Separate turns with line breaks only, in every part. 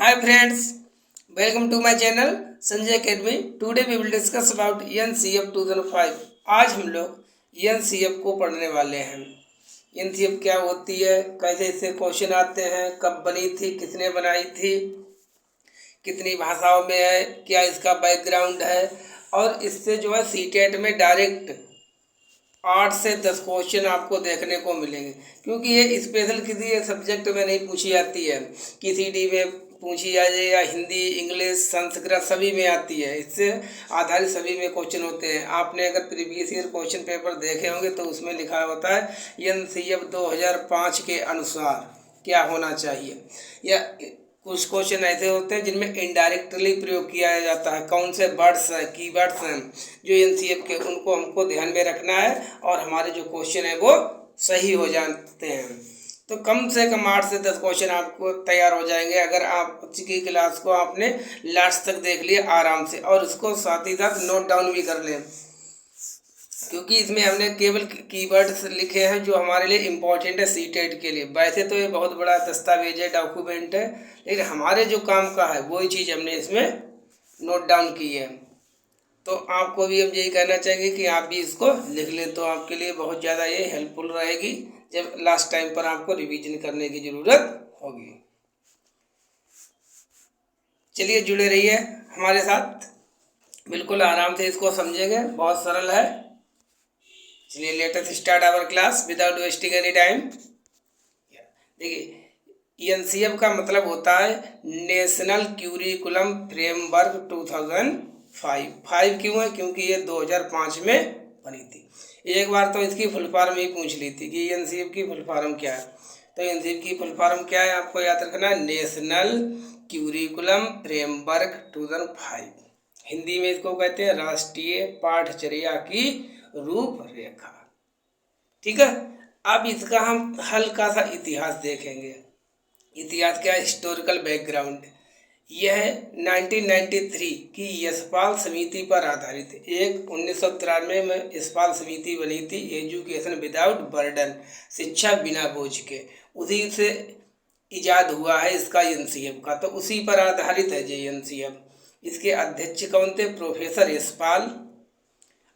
Hi friends, welcome to my channel Sanjay academy. Today we will discuss about NCF 2005। आज हम लोग NCF को पढ़ने वाले हैं। एनसीएफ क्या होती है, कैसे इससे क्वेश्चन आते हैं, कब बनी थी, किसने बनाई थी, कितनी भाषाओं में है, क्या इसका बैकग्राउंड है, और इससे जो है सीटेट में डायरेक्ट 8 से 10 क्वेश्चन आपको देखने को मिलेंगे, क्योंकि ये स्पेशल किसी एक सब्जेक्ट में नहीं पूछी जाती है। किसी डी में पूछी आ जाए या हिंदी, इंग्लिश, संस्कृत सभी में आती है। इससे आधारित सभी में क्वेश्चन होते हैं। आपने अगर प्रीवियस ईयर क्वेश्चन पेपर देखे होंगे तो उसमें लिखा होता है एनसीएफ 2005 के अनुसार क्या होना चाहिए, या कुछ क्वेश्चन ऐसे होते हैं जिनमें इनडायरेक्टली प्रयोग किया जाता है। कौन से वर्ड्स हैं, कीवर्ड्स हैं जो एनसीएफ के, उनको हमको ध्यान में रखना है और हमारे जो क्वेश्चन है वो सही हो जाते हैं। तो कम से कम 8 से 10 क्वेश्चन आपको तैयार हो जाएंगे अगर आप की क्लास को आपने लास्ट तक देख लिया आराम से, और उसको साथ ही साथ नोट डाउन भी कर लें, क्योंकि इसमें हमने केवल कीवर्ड्स लिखे हैं जो हमारे लिए इम्पोर्टेंट है सीटेट के लिए। वैसे तो ये बहुत बड़ा दस्तावेज है, डॉक्यूमेंट है, लेकिन हमारे जो काम का है वही चीज़ हमने इसमें नोट डाउन की है। तो आपको भी हम यही कहना चाहेंगे कि आप भी इसको लिख लें, तो आपके लिए बहुत ज़्यादा ये हेल्पफुल रहेगी जब लास्ट टाइम पर आपको रिवीजन करने की ज़रूरत होगी। चलिए जुड़े रहिए हमारे साथ, बिल्कुल आराम से इसको समझेंगे, बहुत सरल है। चलिए let us start our class without wasting any time. देखिए एनसीएफ का मतलब होता है नेशनल क्यूरिकुलम फ्रेमवर्क 2005। 5 क्यों है? क्योंकि ये 2005 में बनी थी। एक बार तो इसकी फुल फॉर्म ही पूछ ली थी कि एनसीएफ की फुल फॉर्म क्या है। तो एनसीएफ की फुल फॉर्म क्या है आपको याद रखना है, नेशनल क्यूरिकुलम फ्रेमवर्क 2005। हिंदी में इसको कहते हैं राष्ट्रीय पाठ्यचर्या की रूपरेखा। ठीक है, अब इसका हम हल्का सा इतिहास देखेंगे। इतिहास क्या है? Historical background. यह 1993 की यशपाल समिति पर आधारित है। एक 1993 में यशपाल समिति बनी थी, एजुकेशन विदाउट बर्डन, शिक्षा बिना बोझ के। उसी से इजाद हुआ है इसका एनसीएफ का, तो उसी पर आधारित है ये एनसीएफ। इसके अध्यक्ष कौन थे? प्रोफेसर यशपाल,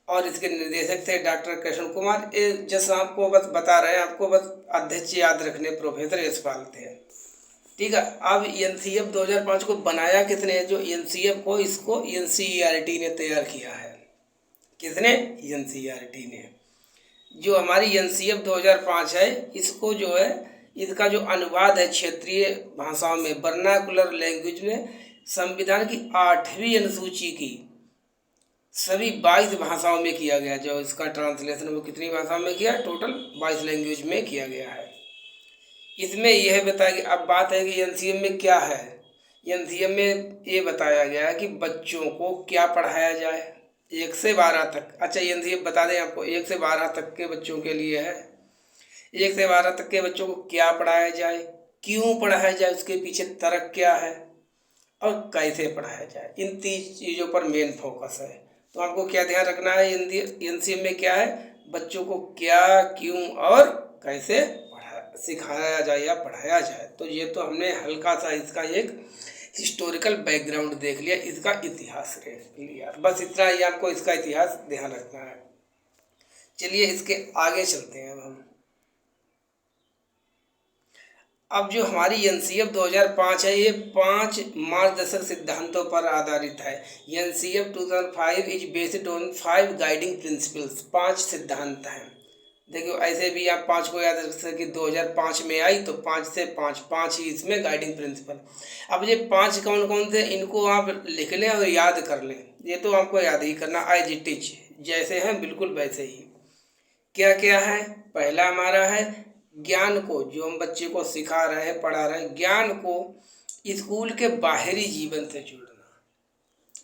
और इसके निर्देशक थे डॉक्टर कृष्ण कुमार। ये जैसा आपको बस बता रहे हैं, आपको बस अध्यक्ष याद रखने, प्रोफेसर यशपाल थे। ठीक है, अब एनसीएफ 2005 को बनाया किसने? जो एनसीएफ को, इसको एनसीईआरटी ने तैयार किया है। किसने? एनसीईआरटी ने। जो हमारी एनसीएफ 2005 है, इसको जो है, इसका जो अनुवाद है क्षेत्रीय भाषाओं में, वर्नाकुलर लैंग्वेज में, संविधान की 8वीं अनुसूची की सभी 22 भाषाओं में किया गया। जो इसका ट्रांसलेशन वो कितनी भाषाओं में किया? टोटल 22 लैंग्वेज में किया गया है। इसमें यह बताया कि अब बात है कि एनसीएफ में क्या है। एनसीएफ में ये बताया गया है कि बच्चों को क्या पढ़ाया जाए 1 से 12 तक। अच्छा, एनसीएफ बता दें आपको, 1 से 12 तक के बच्चों के लिए है। 1 से 12 तक के बच्चों को क्या पढ़ाया जाए, क्यों पढ़ाया जाए, उसके पीछे तर्क क्या है, और कैसे पढ़ाया जाए। इन 3 चीज़ों पर मेन फोकस है। तो आपको क्या ध्यान रखना है, एनसीएफ में क्या है, बच्चों को क्या, क्यों और कैसे सिखाया जाए या पढ़ाया जाए। तो ये तो हमने हल्का सा इसका एक हिस्टोरिकल बैकग्राउंड देख लिया, इसका इतिहास देख लिया, बस इतना ही आपको इसका इतिहास ध्यान रखना है। चलिए इसके आगे चलते हैं हम। अब जो हमारी एनसीएफ 2005 है, ये 5 मार्गदर्शक सिद्धांतों पर आधारित है। NCF 2005 is based on 5 guiding principles. 5 सिद्धांत हैं। देखिए ऐसे भी आप 5 को याद रख सकते कि 2005 में आई, तो 5 से 5 ही इसमें गाइडिंग प्रिंसिपल। अब ये 5 कौन कौन थे, इनको आप लिख लें और याद कर लें। ये तो आपको याद ही करना, एज इट इज, जैसे हैं बिल्कुल वैसे ही। क्या क्या है? पहला हमारा है ज्ञान को, जो हम बच्चे को सिखा रहे हैं, पढ़ा रहे हैं, ज्ञान को स्कूल के बाहरी जीवन से जोड़ना।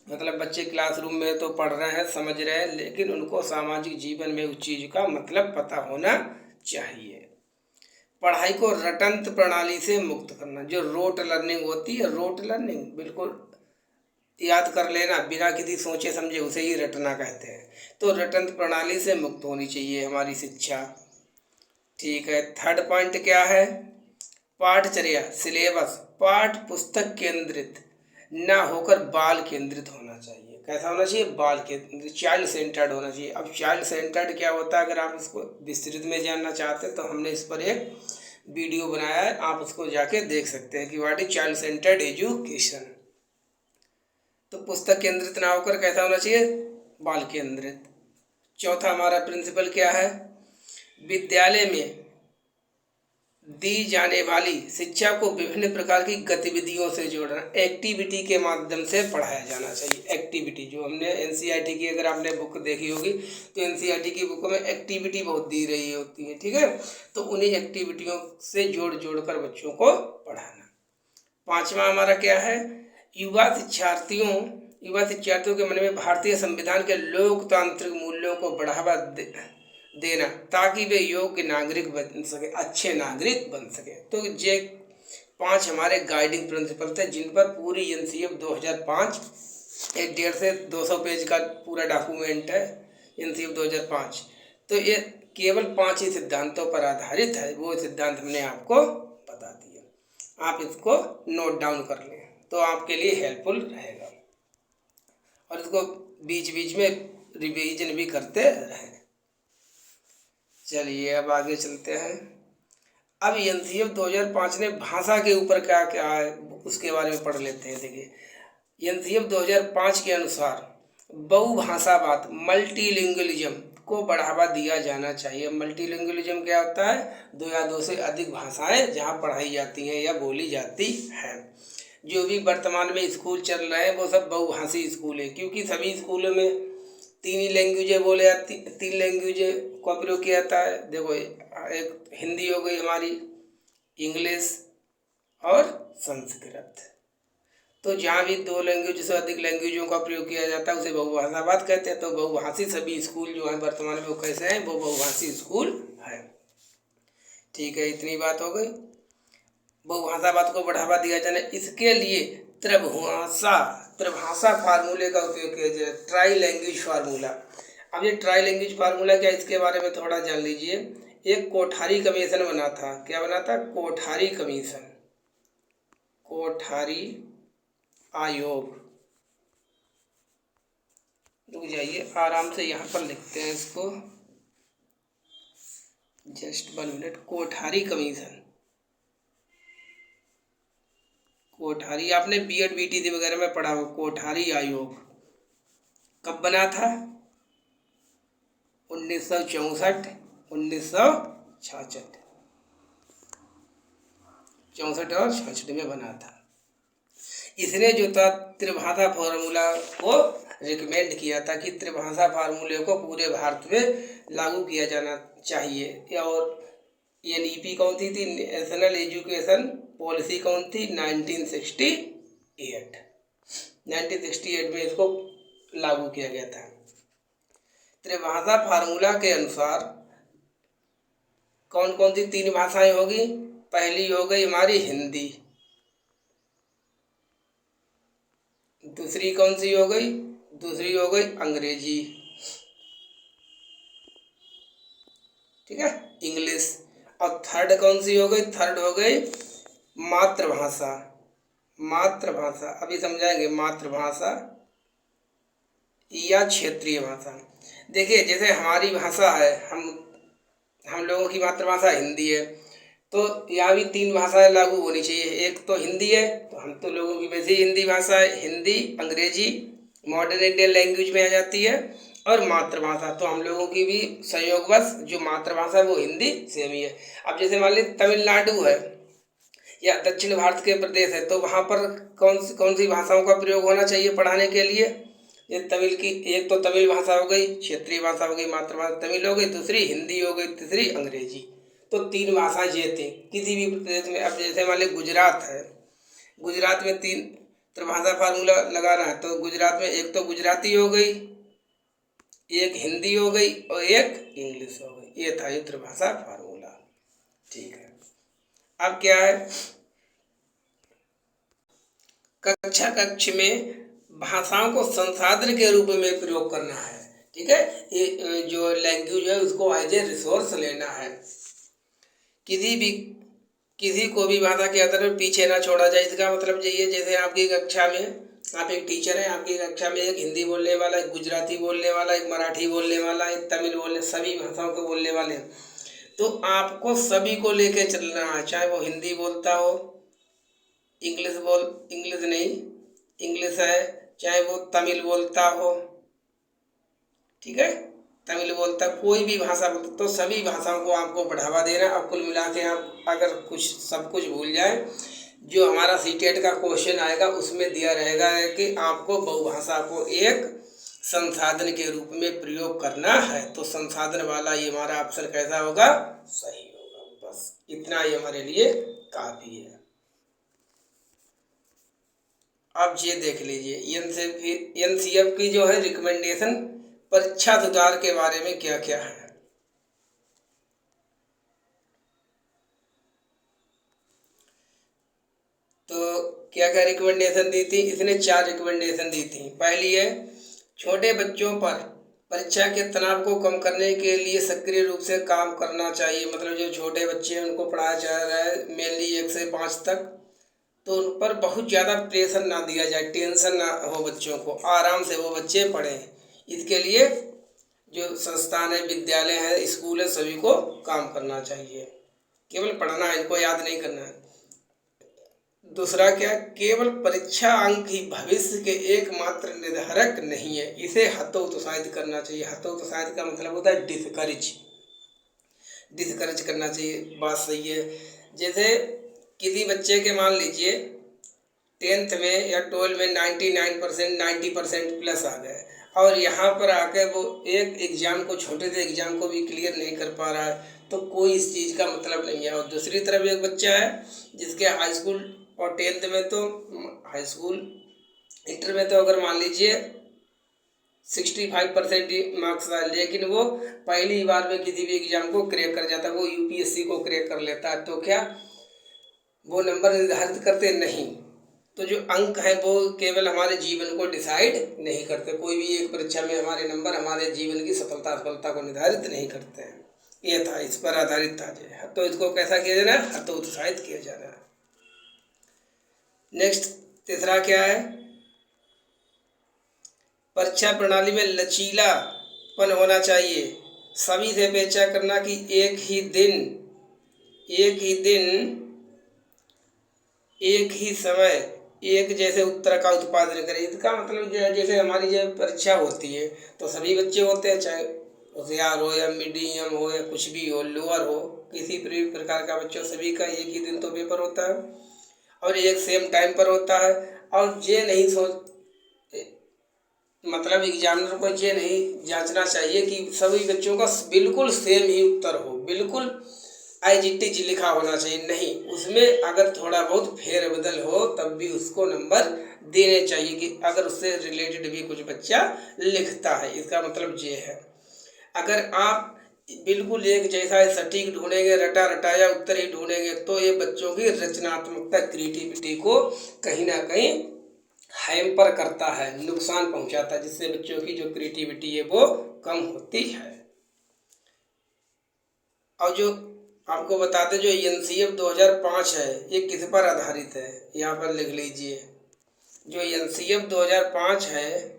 मतलब बच्चे क्लासरूम में तो पढ़ रहे हैं, समझ रहे हैं, लेकिन उनको सामाजिक जीवन में उस चीज़ का मतलब पता होना चाहिए। पढ़ाई को रटंत प्रणाली से मुक्त करना। जो रोट लर्निंग होती है, रोट लर्निंग बिल्कुल याद कर लेना बिना किसी सोचे समझे, उसे ही रटना कहते हैं। तो रटंत प्रणाली से मुक्त होनी चाहिए हमारी शिक्षा। ठीक है, थर्ड पॉइंट क्या है? पाठचर्या सिलेबस पाठ पुस्तक केंद्रित ना होकर बाल केंद्रित होना चाहिए। कैसा होना चाहिए? बाल केंद्रित, चाइल्ड सेंटर्ड होना चाहिए। अब चाइल्ड सेंटर्ड क्या होता है, अगर आप इसको विस्तृत में जानना चाहते हैं तो हमने इस पर एक वीडियो बनाया है, आप उसको जाके देख सकते हैं कि what is child centred education. तो पुस्तक केंद्रित ना होकर कैसा होना चाहिए? बाल केंद्रित। चौथा हमारा प्रिंसिपल क्या है? विद्यालय में दी जाने वाली शिक्षा को विभिन्न प्रकार की गतिविधियों से जोड़ना, एक्टिविटी के माध्यम से पढ़ाया जाना चाहिए। एक्टिविटी जो हमने एनसीईआरटी की, अगर आपने बुक देखी होगी तो एनसीईआरटी की बुकों में एक्टिविटी बहुत दी रही होती है, ठीक है। तो उन्हीं एक्टिविटियों से जोड़ कर बच्चों को पढ़ाना। पांचवा हमारा क्या है? युवा शिक्षार्थियों के मन में भारतीय संविधान के लोकतांत्रिक मूल्यों को बढ़ावा देना, ताकि वे योग्य नागरिक बन सके, अच्छे नागरिक बन सके। तो ये 5 हमारे गाइडिंग प्रिंसिपल थे, जिन पर पूरी एनसीएफ 2005 150 से 200 पेज का पूरा डॉक्यूमेंट है, एनसीएफ 2005। तो ये केवल 5 ही सिद्धांतों पर आधारित है। वो सिद्धांत हमने आपको बता दिए, आप इसको नोट डाउन कर लें तो आपके लिए हेल्पफुल रहेगा, और इसको बीच बीच में रिवीजन भी करते रहें। चलिए अब आगे चलते हैं। अब एनसीएफ 2005 ने भाषा के ऊपर क्या क्या है उसके बारे में पढ़ लेते हैं। देखिए एनसीएफ 2005 के अनुसार बहुभाषावाद मल्टीलिंगुअलिज्म को बढ़ावा दिया जाना चाहिए। मल्टीलिंगुअलिज्म क्या होता है? 2 या 2 से अधिक भाषाएं जहां पढ़ाई जाती हैं या बोली जाती हैं। जो भी वर्तमान में स्कूल चल रहे हैं वो सब बहुभाषी स्कूल है, क्योंकि सभी स्कूलों में 3 ही लैंग्वेजें बोले जाती, 3 लैंग्वेजें का प्रयोग किया जाता है। देखो एक हिंदी हो गई हमारी, इंग्लिश और संस्कृत। तो जहाँ भी 2 लैंग्वेज से अधिक लैंग्वेजों का प्रयोग किया जाता है उसे बहुभाषावाद कहते हैं। तो बहुभाषी सभी स्कूल जो हैं वर्तमान में वो कैसे हैं? वो बहुभाषी स्कूल है। ठीक है, इतनी बात हो गई। बहुभाषावाद को बढ़ावा दिया जाना, इसके लिए त्रिभाषा फार्मूले का उपयोग किया जाए, ट्राई लैंग्वेज फार्मूला। अब ये ट्राई लैंग्वेज फार्मूला क्या, इसके बारे में थोड़ा जान लीजिए। एक कोठारी कमीशन बना था। क्या बना था? कोठारी कमीशन, कोठारी आयोग। रुक जाइए, आराम से यहाँ पर लिखते हैं इसको, just 1 minute. Kothari commission, Kothari, आपने बीएड बीटीसी वगैरह में पढ़ा हो। कोठारी आयोग कब बना था? 1964, 1966, 64 और 66 में बना था। इसने जो था त्रिभाषा फार्मूला को रिकमेंड किया था कि त्रिभाषा फार्मूले को पूरे भारत में लागू किया जाना चाहिए। और एनईपी कौन सी थी? नेशनल एजुकेशन पॉलिसी कौन थी? 1968। 1968 में इसको लागू किया गया था। त्रिभाषा फार्मूला के अनुसार कौन कौन सी 3 भाषाएं होगी? पहली हो गई हमारी हिंदी, दूसरी कौन सी हो गई? दूसरी हो गई अंग्रेजी, ठीक है, इंग्लिश। और थर्ड कौन सी हो गई? थर्ड हो गई मातृभाषा। मातृभाषा अभी समझाएंगे, मातृभाषा या क्षेत्रीय भाषा। देखिए जैसे हमारी भाषा है, हम लोगों की मातृभाषा हिंदी है, तो यहाँ भी 3 भाषाएं लागू होनी चाहिए। एक तो हिंदी है, तो हम तो लोगों की वैसे ही हिंदी भाषा है, हिंदी अंग्रेजी मॉडर्न इंडियन लैंग्वेज में आ जाती है, और मातृभाषा तो हम लोगों की भी संयोगवश जो मातृभाषा है वो हिंदी सेम ही है। अब जैसे मान लीजिए तमिलनाडु है या दक्षिण भारत के प्रदेश है, तो वहाँ पर कौन सी भाषाओं का प्रयोग होना चाहिए पढ़ाने के लिए? ये तमिल की, एक तो तमिल भाषा हो गई, क्षेत्रीय भाषा हो गई, मातृभाषा तमिल हो गई, दूसरी हिंदी हो गई, तीसरी अंग्रेजी। तो 3 भाषाएं ये थी किसी भी प्रदेश में। अब जैसे मान लीजिए गुजरात है, गुजरात में 3 त्रिभाषा फार्मूला लगाना है, तो गुजरात में एक तो गुजराती हो गई, एक हिंदी हो गई और एक इंग्लिश हो गई। ये था ये त्रिभाषा फार्मूला, ठीक है। अब क्या है, कक्ष में भाषाओं को संसाधन के रूप में प्रयोग करना है, ठीक है। ये जो लैंग्वेज है उसको एज ए रिसोर्स लेना है। किसी भी किसी को भी भाषा के अदर में पीछे ना छोड़ा जाए। इसका मतलब यही है, जैसे आपकी कक्षा में आप एक टीचर हैं, आपकी कक्षा में एक हिंदी बोलने वाला, एक गुजराती बोलने वाला, एक मराठी बोलने वाला, एक तमिल बोलने, सभी भाषाओं के बोलने वाले हैं। तो आपको सभी को लेके चलना है, चाहे वो हिंदी बोलता हो, इंग्लिश नहीं, इंग्लिश है, चाहे वो तमिल बोलता हो, ठीक है, तमिल बोलता, कोई भी भाषा बोलता, तो सभी भाषाओं को आपको बढ़ावा देना। अब कुल मिला के आप अगर कुछ सब कुछ भूल जाए, जो हमारा सीटेट का क्वेश्चन आएगा उसमें दिया रहेगा है कि आपको बहुभाषा को एक संसाधन के रूप में प्रयोग करना है। तो संसाधन वाला ये हमारा ऑप्शन कैसा होगा, सही होगा। बस इतना ही हमारे लिए काफी है। अब ये देख लीजिए एनसीएफ की जो है रिकमेंडेशन परीक्षा सुधार के बारे में क्या क्या है। तो क्या क्या रिकमेंडेशन दी थी, इसने 4 रिकमेंडेशन दी थी। पहली है, छोटे बच्चों पर परीक्षा के तनाव को कम करने के लिए सक्रिय रूप से काम करना चाहिए। मतलब जो छोटे बच्चे हैं उनको पढ़ाया जा रहा है मेनली 1 से 5 तक, तो उन पर बहुत ज़्यादा प्रेशर ना दिया जाए, टेंशन ना हो बच्चों को, आराम से वो बच्चे पढ़ें। इसके लिए जो संस्थान है, विद्यालय है, स्कूल है, सभी को काम करना चाहिए। केवल पढ़ना है, इनको याद नहीं करना है। दूसरा क्या, केवल परीक्षा अंक ही भविष्य के एकमात्र निर्धारक नहीं है, इसे हतोत्साहित करना चाहिए। हतोत्साहित का मतलब होता है डिस्करेज करना चाहिए। बात सही है। जैसे किसी बच्चे के मान लीजिए 10th में या 12 में 99% 90% प्लस आ गए, और यहाँ पर आकर वो एक एग्ज़ाम को, छोटे से एग्ज़ाम को भी क्लियर नहीं कर पा रहा है, तो कोई इस चीज़ का मतलब नहीं है। और दूसरी तरफ एक बच्चा है जिसके हाई स्कूल और 10th में, तो हाई स्कूल इंटर में तो अगर मान लीजिए 65% मार्क्स आए, लेकिन वो पहली बार में किसी भी एग्ज़ाम को क्रैक कर जाता है, वो यूपीएससी को क्रैक कर लेता है, तो क्या वो नंबर निर्धारित करते नहीं। तो जो अंक है वो केवल हमारे जीवन को डिसाइड नहीं करते, कोई भी एक परीक्षा में हमारे नंबर हमारे जीवन की सफलता असफलता को निर्धारित नहीं करते हैं। ये था, इस पर आधारित था जो, तो इसको कैसा किया जाना है, हतोत्साहित किया जाना है। नेक्स्ट तीसरा क्या है, परीक्षा प्रणाली में लचीलापन होना चाहिए। सभी से अपेक्षा करना कि एक ही दिन एक ही समय एक जैसे उत्तर का उत्पादन करें। इसका मतलब जैसे हमारी जब परीक्षा होती है तो सभी बच्चे होते हैं, चाहे होशियार हो या मीडियम हो या कुछ भी हो, लोअर हो, किसी भी प्रकार का बच्चों, सभी का एक ही दिन तो पेपर होता है और एक सेम टाइम पर होता है। और ये नहीं सोच, मतलब एग्जामिनर को ये नहीं जांचना चाहिए कि सभी बच्चों का बिल्कुल सेम ही उत्तर हो, बिल्कुल एज इट इज लिखा होना चाहिए, नहीं, उसमें अगर थोड़ा बहुत फेरबदल हो तब भी उसको नंबर देने चाहिए कि अगर उससे रिलेटेड भी कुछ बच्चा लिखता है। इसका मतलब ये है, अगर आप बिल्कुल एक जैसा सटीक ढूंढेंगे, रटा रटाया उत्तर ही ढूंढेंगे, तो ये बच्चों की रचनात्मकता, क्रिएटिविटी को कहीं ना कहीं हैम्पर करता है, नुकसान पहुंचाता है, जिससे बच्चों की जो क्रिएटिविटी है वो कम होती है। और जो आपको बताते, जो एनसीएफ 2005 है, ये किस पर आधारित है, यहाँ पर लिख लीजिए। जो एनसीएफ 2005 है,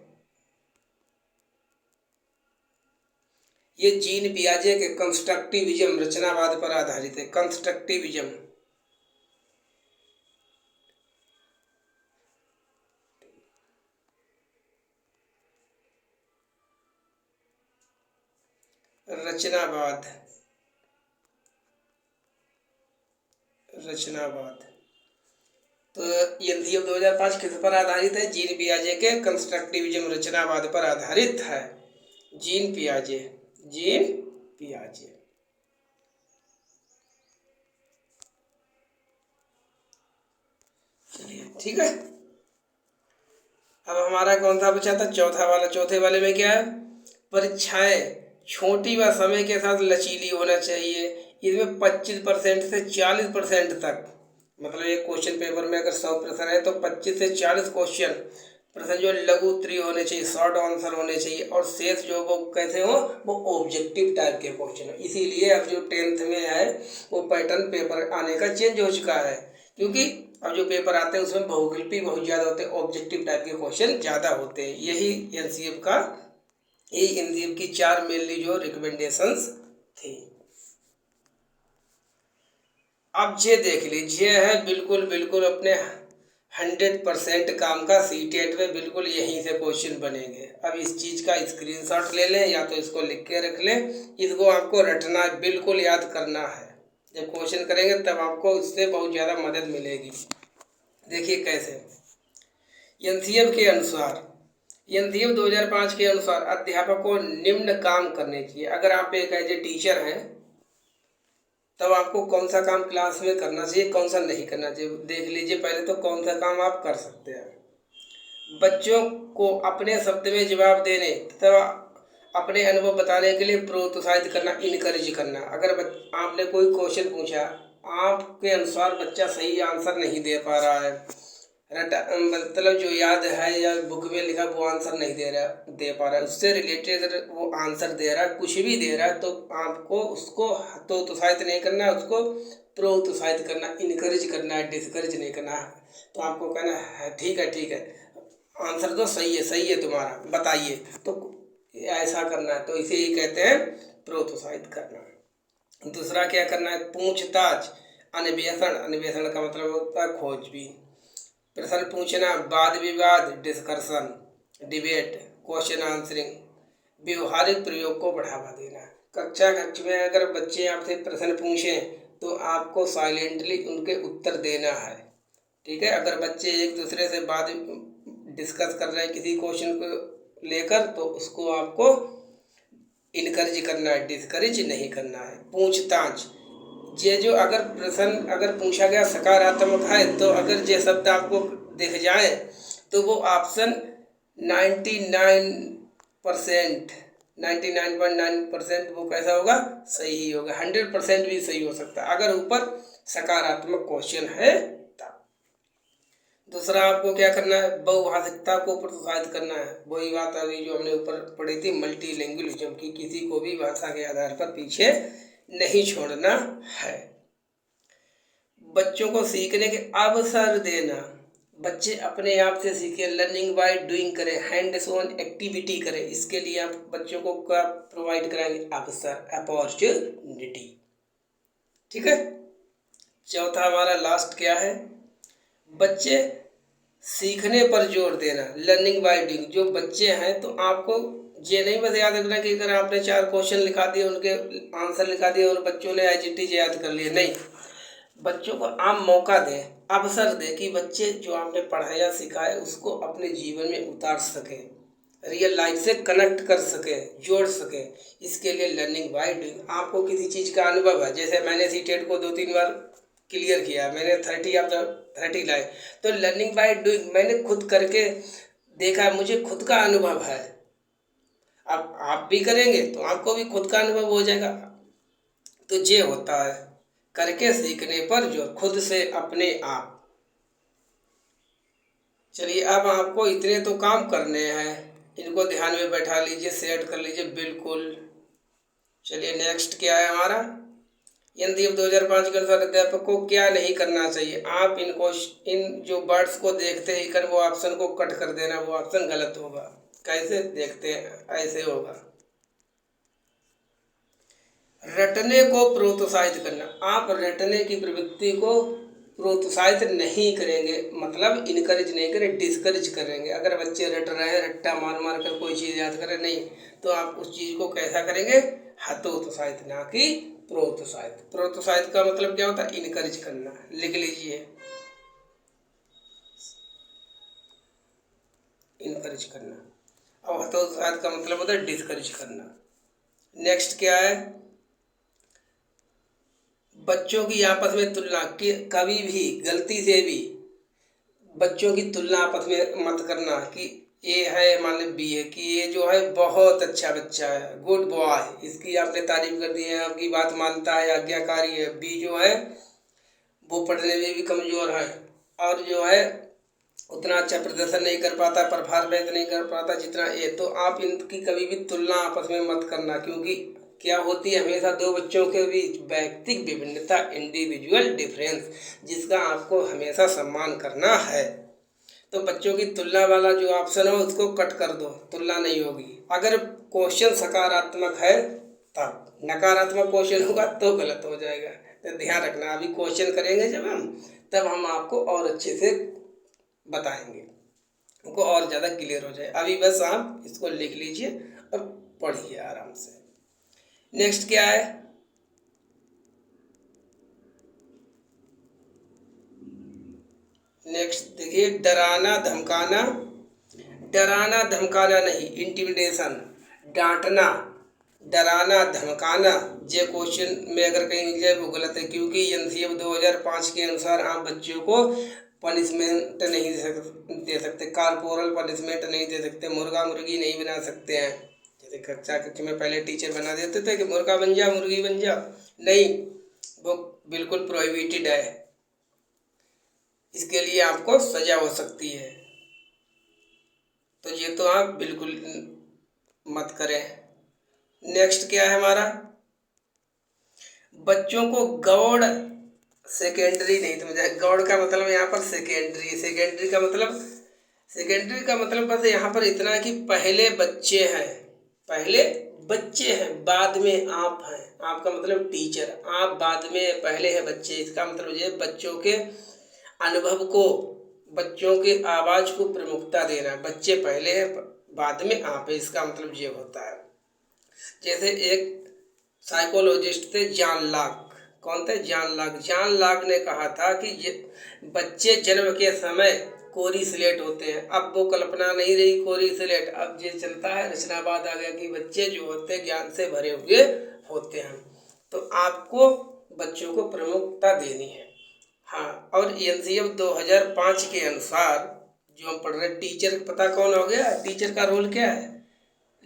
ये जीन पियाजे के कंस्ट्रक्टिविज्म रचनावाद पर आधारित है। कंस्ट्रक्टिविज्म, रचनावाद। तो एनसीएफ 2005 किस पर आधारित है, जीन पियाजे के कंस्ट्रक्टिविज्म रचनावाद पर आधारित है। जीन पियाजे चलिए ठीक है। अब हमारा कौन सा बचा था, चौथा वाला। चौथे वाले में क्या है, परीक्षाएं छोटी व समय के साथ लचीली होना चाहिए। इसमें 25% से 40% तक, मतलब एक क्वेश्चन पेपर में अगर 100 प्रश्न है तो 25 से 40 क्वेश्चन प्रश्न जो लघु उत्तरीय होने चाहिए, शॉर्ट आंसर होने चाहिए, और शेष जो वो कैसे हो, वो ऑब्जेक्टिव टाइप के क्वेश्चन हो। इसीलिए अब जो 10th में है वो पैटर्न पेपर आने का चेंज हो चुका है, क्योंकि अब जो पेपर आते हैं उसमें बहुविकल्पी बहुत ज़्यादा होते हैं, ऑब्जेक्टिव टाइप के क्वेश्चन ज़्यादा होते हैं। यही एनसीएफ की 4 मेनली जो रिकमेंडेशंस थी। अब ये देख लीजिए है बिल्कुल बिल्कुल अपने 100% काम का सीटेट में बिल्कुल यहीं से क्वेश्चन बनेंगे। अब इस चीज़ का स्क्रीनशॉट ले लें या तो इसको लिख के रख लें, इसको आपको रटना बिल्कुल याद करना है। जब क्वेश्चन करेंगे तब आपको इससे बहुत ज़्यादा मदद मिलेगी। देखिए कैसे, एनसीएफ के अनुसार, एनसीएफ 2005 के अनुसार अध्यापक को निम्न काम करने चाहिए। अगर आप एक एज ए टीचर हैं तब आपको कौन सा काम क्लास में करना चाहिए, कौन सा नहीं करना चाहिए। देख लीजिए पहले तो कौन सा काम आप कर सकते हैं। बच्चों को अपने शब्द में जवाब देने तथा अपने अनुभव बताने के लिए प्रोत्साहित करना, इनकरेज करना। अगर आपने कोई क्वेश्चन पूछा, आपके अनुसार बच्चा सही आंसर नहीं दे पा रहा है, मतलब जो याद है या बुक में लिखा वो आंसर नहीं दे पा रहा है, उससे रिलेटेड अगर वो आंसर दे रहा है, कुछ भी दे रहा है, तो आपको उसको हतोत्साहित नहीं करना है, उसको प्रोत्साहित करना, इनकरेज करना है, डिस्करेज नहीं करना है। तो आपको कहना है ठीक है आंसर तो सही है तुम्हारा, बताइए, तो ऐसा करना है। तो इसे ही कहते हैं प्रोत्साहित करना। दूसरा क्या करना है, पूछताछ, अन्वेषण। अन्वेषण का मतलब होता है खोजबीन। प्रश्न पूछना, वाद विवाद, डिस्कशन, डिबेट, क्वेश्चन आंसरिंग, व्यवहारिक प्रयोग को बढ़ावा देना। कक्षा कक्ष में अगर बच्चे आपसे प्रश्न पूछें तो आपको साइलेंटली उनके उत्तर देना है, ठीक है। अगर बच्चे एक दूसरे से बात डिस्कस कर रहे हैं किसी क्वेश्चन को लेकर, तो उसको आपको इनकरेज करना है, डिस्करेज नहीं करना है। पूछताछ, ये जो अगर प्रश्न अगर पूछा गया सकारात्मक है, तो अगर ये शब्द आपको दिख जाए तो वो ऑप्शन 99.9% वो कैसा होगा, सही होगा। 100% भी सही हो सकता है अगर ऊपर सकारात्मक क्वेश्चन है तब। दूसरा आपको क्या करना है, बहुभाषिकता को प्रोत्साहित करना है। वही बात अभी जो हमने ऊपर पढ़ी थी, मल्टीलैंग्वेजम की, किसी को भी भाषा के आधार पर पीछे नहीं छोड़ना है। बच्चों को सीखने के अवसर देना, बच्चे अपने आप से सीखें, लर्निंग बाय डूइंग करें, हैंड्स ऑन एक्टिविटी करें। इसके लिए आप बच्चों को क्या प्रोवाइड कराएंगे, अवसर, अपॉर्चुनिटी, ठीक है। चौथा हमारा लास्ट क्या है, बच्चे सीखने पर जोर देना, लर्निंग बाय डूइंग। जो बच्चे हैं तो आपको ये नहीं बस याद रखना कि अगर आपने 4 क्वेश्चन लिखा दिए, उनके आंसर लिखा दिए और बच्चों ने एज इट इज याद कर लिए, नहीं। बच्चों को आप मौका दें, अवसर दें कि बच्चे जो आपने पढ़ाया सिखाया उसको अपने जीवन में उतार सकें, रियल लाइफ से कनेक्ट कर सकें, जोड़ सकें। इसके लिए लर्निंग बाय डूइंग। आपको किसी चीज़ का अनुभव है, जैसे मैंने सीटेट को 2-3 बार क्लियर किया, मैंने 30 लाए, तो लर्निंग बाय डूइंग, मैंने खुद करके देखा, मुझे खुद का अनुभव है। अब आप भी करेंगे तो आपको भी खुद का अनुभव हो जाएगा। तो ये होता है करके सीखने पर जो, खुद से अपने आप। चलिए अब आपको इतने तो काम करने हैं, इनको ध्यान में बैठा लीजिए, सेट कर लीजिए बिल्कुल। चलिए नेक्स्ट क्या है हमारा, एनसीएफ 2005 के अनुसार अध्यापक को क्या नहीं करना चाहिए। आप इन जो वर्ड्स को देखते ही कर वो ऑप्शन को कट कर देना, वो ऑप्शन गलत होगा। कैसे देखते हैं, ऐसे होगा। रटने को प्रोत्साहित करना, आप रटने की प्रवृत्ति को प्रोत्साहित नहीं करेंगे, मतलब इनकरेज नहीं करें, डिस्करेज करेंगे। अगर बच्चे रट रहे हैं, रट्टा मार मार कर कोई चीज़ याद करें, नहीं, तो आप उस चीज़ को कैसा करेंगे, हतोत्साहित, ना कि प्रोत्साहित। प्रोत्साहित का मतलब क्या होता है, इनकरेज करना। लिख लीजिए, इनकरेज करना। और हतोत्साहित का मतलब होता है डिस्करेज करना। नेक्स्ट क्या है, बच्चों की आपस में तुलना, कि कभी भी गलती से भी बच्चों की तुलना आपस में मत करना कि ए है मान लो बी है, कि ये जो है बहुत अच्छा बच्चा है, गुड बॉय, इसकी आपने तारीफ कर दी है, आपकी बात मानता है, आज्ञाकारी है। बी जो है वो पढ़ने में भी कमज़ोर है और जो है उतना अच्छा प्रदर्शन नहीं कर पाता, परफॉर्मेंस नहीं कर पाता जितना ये। तो आप इनकी कभी भी तुलना आपस में मत करना, क्योंकि क्या होती है हमेशा दो बच्चों के बीच व्यक्तिगत विभिन्नता, इंडिविजुअल डिफरेंस, जिसका आपको हमेशा सम्मान करना है। तो बच्चों की तुलना वाला जो ऑप्शन हो उसको कट कर दो, तुलना नहीं होगी। अगर क्वेश्चन सकारात्मक है तब, नकारात्मक क्वेश्चन होगा तो गलत हो जाएगा। तो ध्यान रखना, अभी क्वेश्चन करेंगे जब हम, तब हम आपको और अच्छे से बताएंगे, उनको और ज़्यादा क्लियर हो जाए। अभी बस आप इसको लिख लीजिए और पढ़िए आराम से। नेक्स्ट क्या है, नेक्स्ट देखिए, डराना धमकाना। डराना धमकाना नहीं, इंटिमिडेशन, डांटना, डराना धमकाना, ये क्वेश्चन में अगर कहीं मिल जाए वो गलत है, क्योंकि एनसीएफ 2005 के अनुसार आप बच्चों को पनिशमेंट नहीं दे सकते, कॉर्पोरल पनिशमेंट नहीं दे सकते, मुर्गा मुर्गी नहीं बना सकते हैं। जैसे कक्षा में पहले टीचर बना देते थे कि मुर्गा बन जा, मुर्गी बन जा, नहीं, वो बिल्कुल प्रोहिबिटेड है। इसके लिए आपको सजा हो सकती है, तो ये तो आप बिल्कुल मत करें। नेक्स्ट क्या है हमारा, बच्चों को गौड़ सेकेंडरी नहीं समझा। गौड़ का मतलब यहाँ पर सेकेंडरी, सेकेंडरी का मतलब, सेकेंडरी का मतलब बस यहाँ पर इतना है कि पहले बच्चे हैं, पहले बच्चे हैं, बाद में आप हैं। आपका मतलब टीचर, आप बाद में, पहले है बच्चे। इसका मतलब ये बच्चों के अनुभव को, बच्चों के आवाज़ को प्रमुखता देना। बच्चे पहले है, बाद में आप है, इसका मतलब ये होता है। जैसे एक साइकोलॉजिस्ट थे जॉन लॉक, कौन थे, जॉन लॉक। जॉन लॉक ने कहा था कि ये बच्चे जन्म के समय कोरी स्लेट होते हैं। अब वो कल्पना नहीं रही कोरी स्लेट, अब ये चलता है रचनावाद आ गया कि बच्चे जो होते हैं ज्ञान से भरे हुए होते हैं। तो आपको बच्चों को प्रमुखता देनी है। हाँ, और एनसीएफ 2005 के अनुसार जो हम पढ़ रहे हैं, टीचर पता कौन हो गया, टीचर का रोल क्या है,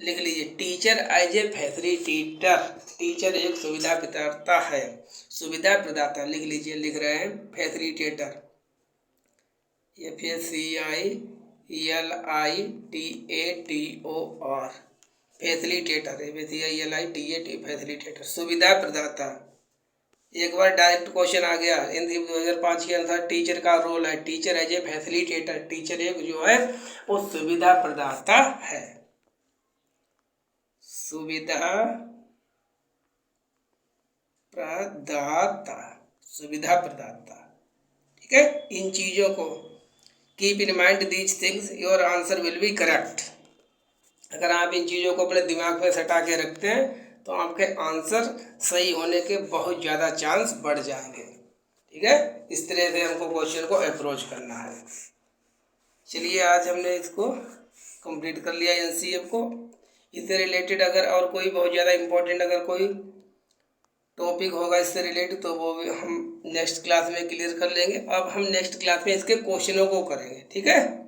लिख लीजिए, teacher as a facilitator. Teacher एक सुविधा प्रदाता है, सुविधा प्रदाता लिख लीजिए, लिख रहे हैं facilitator, FACILITATOR, facilitator, FACILITAT, facilitator, सुविधा प्रदाता। एक बार डायरेक्ट क्वेश्चन आ गया, एनसीएफ 2005 के अनुसार टीचर का रोल है, teacher as a facilitator, teacher एक जो है वो सुविधा प्रदाता है, सुविधा प्रदाता, सुविधा प्रदाता। ठीक है, इन चीज़ों को keep in mind these things, your answer will be correct. अगर आप इन चीज़ों को अपने दिमाग में सटा के रखते हैं तो आपके आंसर सही होने के बहुत ज़्यादा चांस बढ़ जाएंगे। ठीक है, इस तरह से हमको क्वेश्चन को अप्रोच करना है। चलिए, आज हमने इसको कंप्लीट कर लिया एनसीएफ को। इससे रिलेटेड अगर और कोई बहुत ज़्यादा इम्पोर्टेंट अगर कोई टॉपिक होगा इससे रिलेटेड तो वो भी हम नेक्स्ट क्लास में क्लियर कर लेंगे। अब हम नेक्स्ट क्लास में इसके क्वेश्चनों को करेंगे। ठीक है,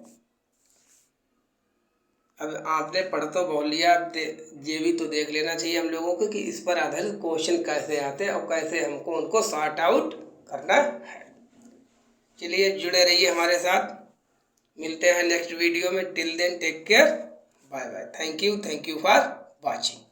अब आपने पढ़ तो बहुत लिया, ये भी तो देख लेना चाहिए हम लोगों को कि इस पर आधारित क्वेश्चन कैसे आते हैं और कैसे हमको उनको सॉर्ट आउट करना है। चलिए, जुड़े रहिए हमारे साथ, मिलते हैं नेक्स्ट वीडियो में। Till then take care, bye bye, thank you for watching.